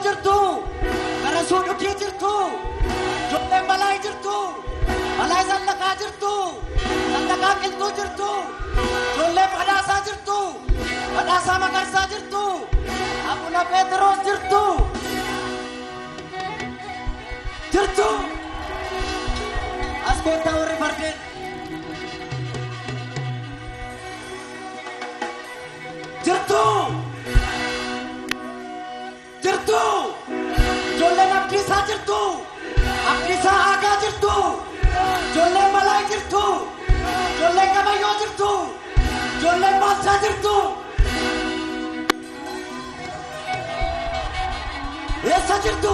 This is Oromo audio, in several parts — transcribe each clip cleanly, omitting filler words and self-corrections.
jirtu garasuu dhugii jirtu ijoolleen balaa jirtu balaa zallaqaa jirtu zallaqaa qilxuu jirtu ijoolleen badhaasaa jirtu badhaasaa magarsaa jirtu abuna Pheexroos jirtu as koottaa warri fardeen jirtu ijoolleen Abdiisaa jirtu Abdiisaa Aagaa jirtu ijoolleen Malaa jirtu ijoolleen Gabayyoo jirtu ijoolleen Baalchaa jirtu eessa jirtu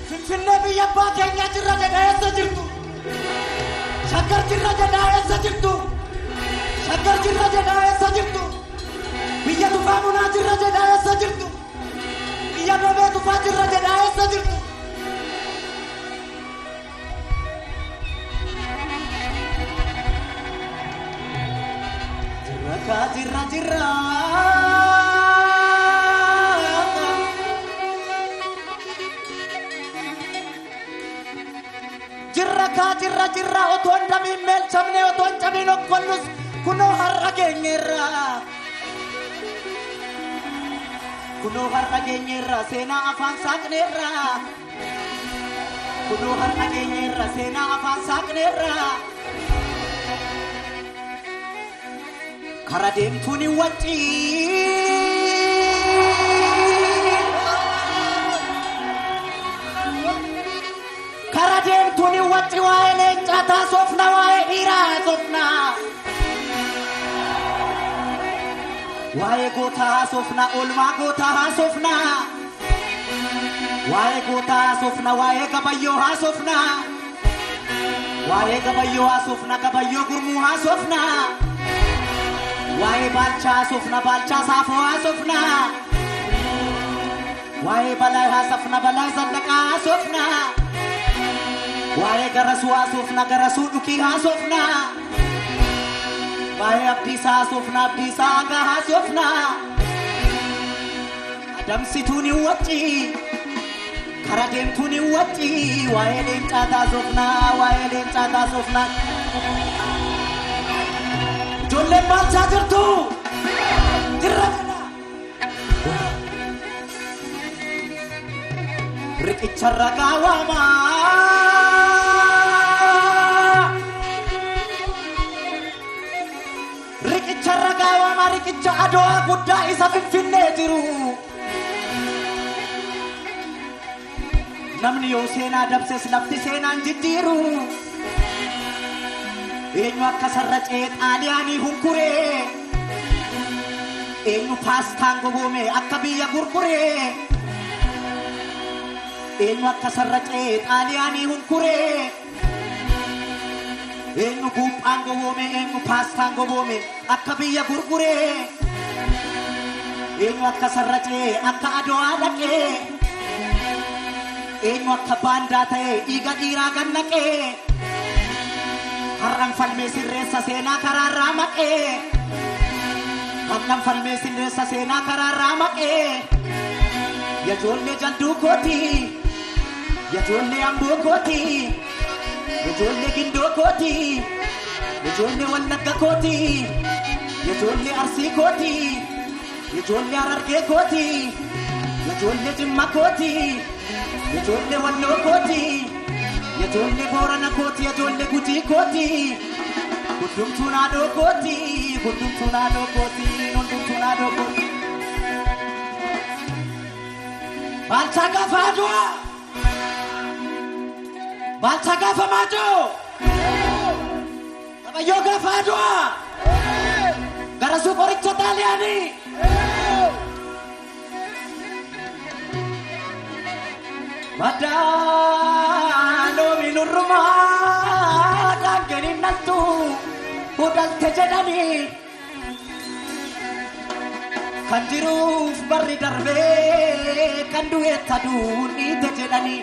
Finfinnee biyya abbaa keenyaa jirra jedhaa eessa jirtu Shaggar jirra jedhaa eessa jirtu Shaggar jirra jedhaa eessa jirtu biyya Tufaa Munaa jirra jedhaa eessa jirtu biyya Roobee Tufaa jirra jedhaa eessa jirtu jirra jirra otoon damiin meelchamne otoon cabiin okkonnus kunoo har'a geenyeerra seenaa afaan saaqneerra kunoo har'a geenyeerra seenaa afaan saaqneerra kara deemtuun wacci waa'ee leencaa taasofna waa'ee dhiiraa haasofna waa'ee gootaa haasofna oolmaa gootaa haasofna waa'ee gootaa haasofna waa'ee gabayyoo haasofna waa'ee gabayyoo haasofna gabayyoo gurmuu haasofna waa'ee Baalchaa haasofna Baalchaa Saafoo haasofna waa'ee Balaa haasofna Balaa Zallaqaa haasofna waa'ee Garasuu haasofna Garasuu Dhukii haasofna waa'ee Abdiisaa haasofna Abdiisaa Aagaa haasofna adamsituun wacci kara deemtuun wacci waa'ee leencaa haasofna waa'ee leencaa haasofna ijoolleen Baalchaa jirtu jirra riqicharra gaawwamaa riqicha Adowaa guddaa isa Finfinnee jiru namni yoo seenaa dabses lafti seenaan jijjiiru eenyu akka sarracee xaaliyaanii hunkuree eenyu paastaan gogoome akka biyya gurguree eenyu akka sarracee xaaliyaanii hunkuree eenyu guuphaan gogoome eenyu paastaan gogoome akka biyya gurguree eenyu akka sarracee akka Adowaa dhaqee eenyu akka baandaa ta'ee dhiiga dhiiraa gannaqee har'an falmee sirreessa seenaa karaarraa maqee har'an falmee sirreessa seenaa karaarraa maqee yaa ijoollee jalduu kooti yaa ijoollee amboo kooti yaa ijoollee gindoo kooti yaa ijoollee wallagga kooti yaa ijoollee arsii kooti yaa ijoollee harargee kooti yaa ijoollee jimma kooti yaa ijoollee walloo kooti yaa ijoollee boorana kooti yaa ijoollee gujii kooti hundumtuun haadhoo kooti hundumtuun haadhoo kooti hundumtuun haadhoo kooti Baalchaa gaafa Adowaa Baalchaa gaafa Maajoo Gabayyoo gaafa Adowaa Garasuu qoricha xaaliyaanii Madaaloo minurrumaa dhaanganii naltu udalte jedhanii kan jiruuf barri darbee kan du'eetta duuniite jedhanii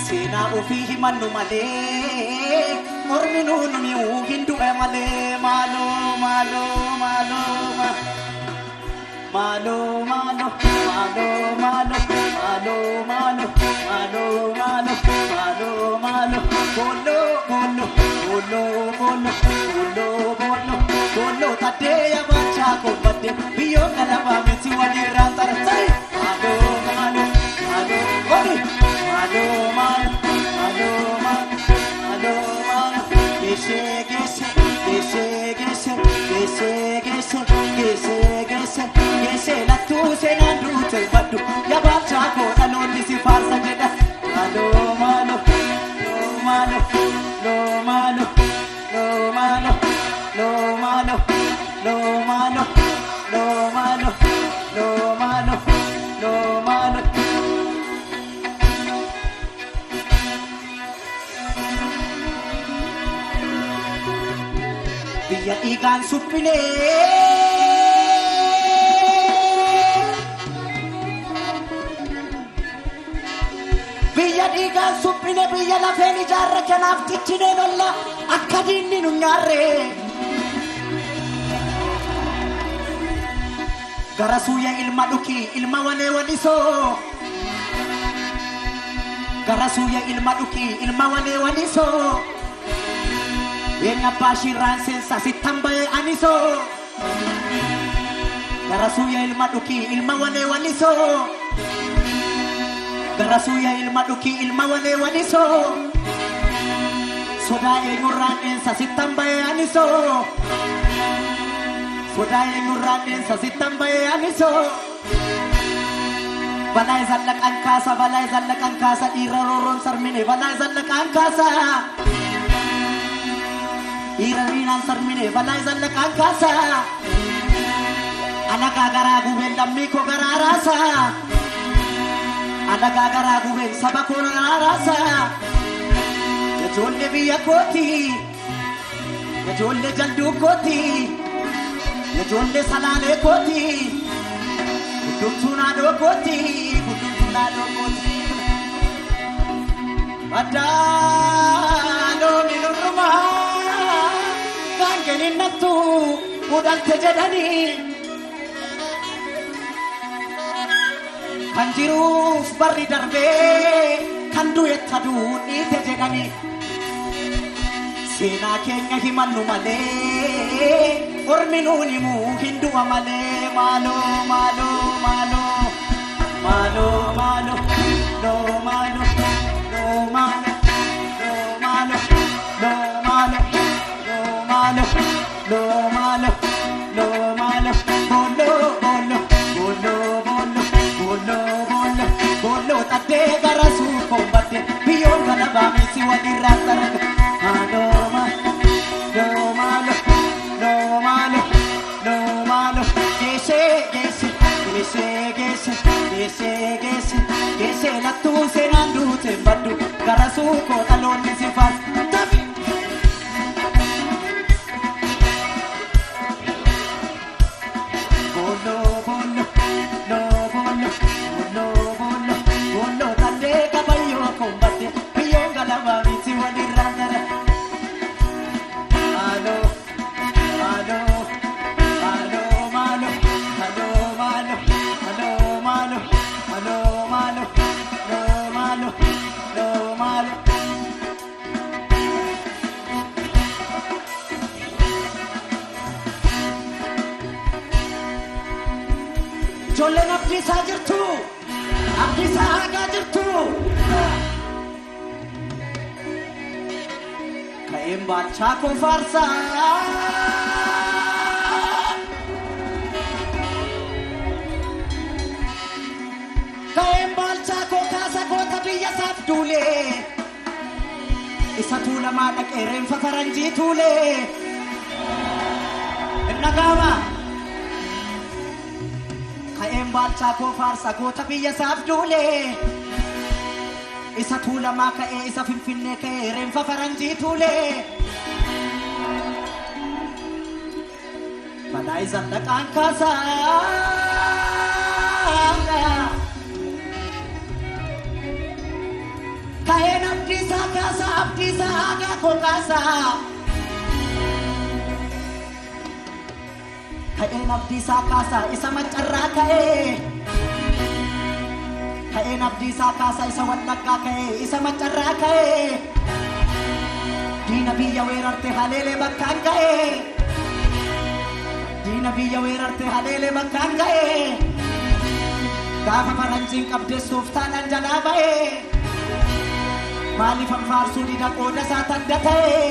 seenaa ofii himannu malee mormi nuun mi'uu hin du'e malee maaloo malo malo malo malo malo malo malo malo malo malo bolo bolo bolo bolo bolo bolo bolo tadeya bacha ko bade biyo kalama meti wadi rantar sai malo malo malo boli malo malo malo malo malo gese gese gese gese gese gese gese gese gese la tu se nandu te badu ya bacha ko daloni si farsa jeda malo malo malo lo malo lo malo lo malo lo malo lo malo lo malo lo malo biya ikan supine biya ikan supine biya la feni jarra kanaf tichine nolla akkadinni nunyarre garasuya ilma duki ilma wane waniso garasuya ilma duki ilma wane waniso yenga pashiran sensa sitambaye aniso garasuya ilma duki ilma wane waniso garasuya ilma duki ilma wane waniso sodaye nguran ensa sitambaye aniso sodaye nguran ensa sitambaye aniso balai zallak angkasa iraroron sarmine balai zallak angkasa irarinan sarmine balai zallak angkasa anaga garagu bendammi ko gararasa anaga garagu ben sabako gararasa jolle biya koti jolle jaldu koti jolle salale koti kutuna do koti adalo minurma kangenin natu udal tejadani kanjiru barri darbe kandu etadu ni tejadani sena kenya himannu male orminuni mu hindu amale malo malo malo malo malo no malo no malo no malo no malo no malo no malo no malo bolo bolo bolo bolo bolo bolo bolo tade garasu kombate biyon kana ba misi wadi ratar malo malo no malo no malo no malo gese gese gese gese gese gese gese la tu se nandu te badu garasu ko talon si fas tabi bolo bolo no bolo bolo bolo bolo tade kabayo kombate biyon galaba miti wadi randara alo alo alo malo alo malo alo malo alo malo lo malo lo malo jolle abdi sajirtu abdi saga jirtu kaim bacha ko farsa kaim bacha ko kasa ko tabiya saf dule isa tula madak eren fa faranji tule nagama kaim bacha ko farsa ko tabiya saf dule isa tula maka isa finfinne ke eren fa faranji tule balai zandak angkasa kain abdi saga ko kasa Ka'een abdiisaa kaasaa isa maccarraa ka'ee. Ka'een abdiisaa kaasaa isa wallaggaa ka'ee isa maccarraa ka'ee. Diina biyya weerarte haleelee bakkaan ga'ee. Diina biyya weerarte haleelee bakkaan ga'ee. Gaafa faranjiin qabdeessuuf taanaan jalaa ba'ee. Maaliif anfaarsuu dida qooda isaa tanda ta'ee.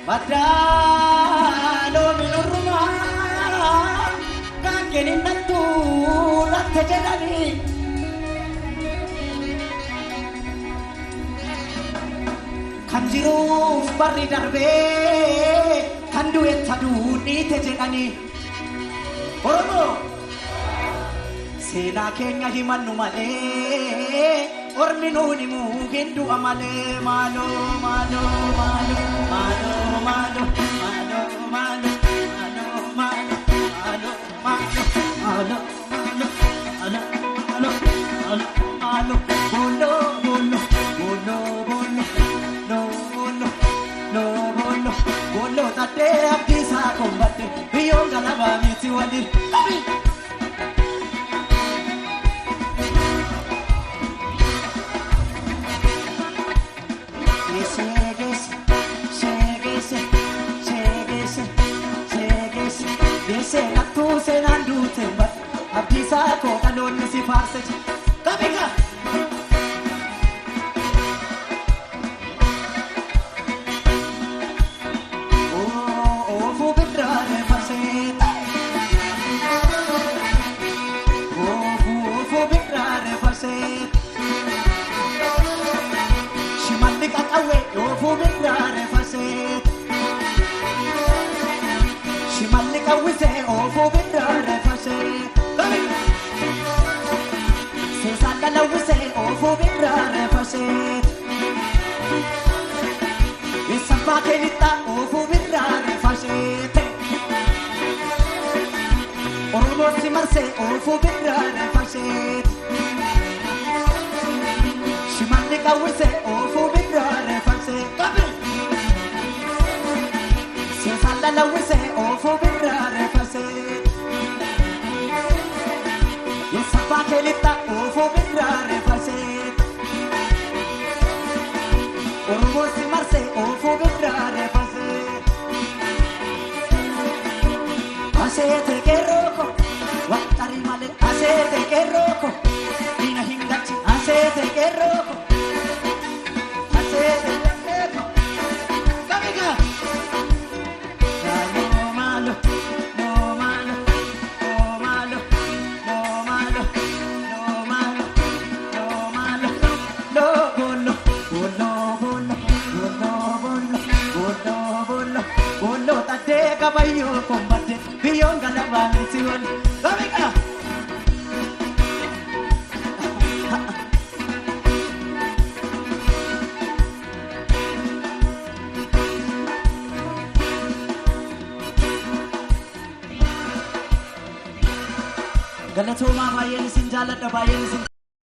Badaaloo minurrumaa gaangeen innattuu latte jedhanii. Kan jiruuf barri darbee kan du'eetta duudhiite jedhanii. Oromoo seenaa keenya himannu malee ormi nuun himuu hin du'a malee. Maaloo maaloo maaloo maaloo maaloo maaloo maaloo maaloo maaloo maaloo maaloo maaloo maaloo bolo bolo bolo bolo no bolo no bolo bolo tadee abdiisaa kombate biyyoon galabaa miti waliin. Seenattuu seenaan duute abdiisaa koo dhaloonni si faarse kabika. Oofuu birraaree farseeta. Oofuu birraaree farseeta. Shimalli qaqawwee oofuu birraaree farseeta. Shimalli qawwisee oofuu birraaree farseeta. Seesaan dhalawwisee oofuu birraaree farseeta. Eessabbaa keenittaa oofuu birraaree farseeta. Oromoo si marsee oofuu birraaree farseeta. Shimalli qawwisee oofuu birraaree farseeta. Seesaan dhalawwisee oofuu birraaree farseeta. Eessabbaa keenittaa oofuu birraaree farseeta. Oromoo si marsee oofuu birraaree farseeta. Aseete qeerrooko waxxarii malee aseete qeerrooko diina hin galchi aseete qeerrooko aseete qeerrooko kamigaa. Kabayo kombate biyyoon galabaa miti wali kabika. Galatoomaa baay'een isin jaalladha baay'een isin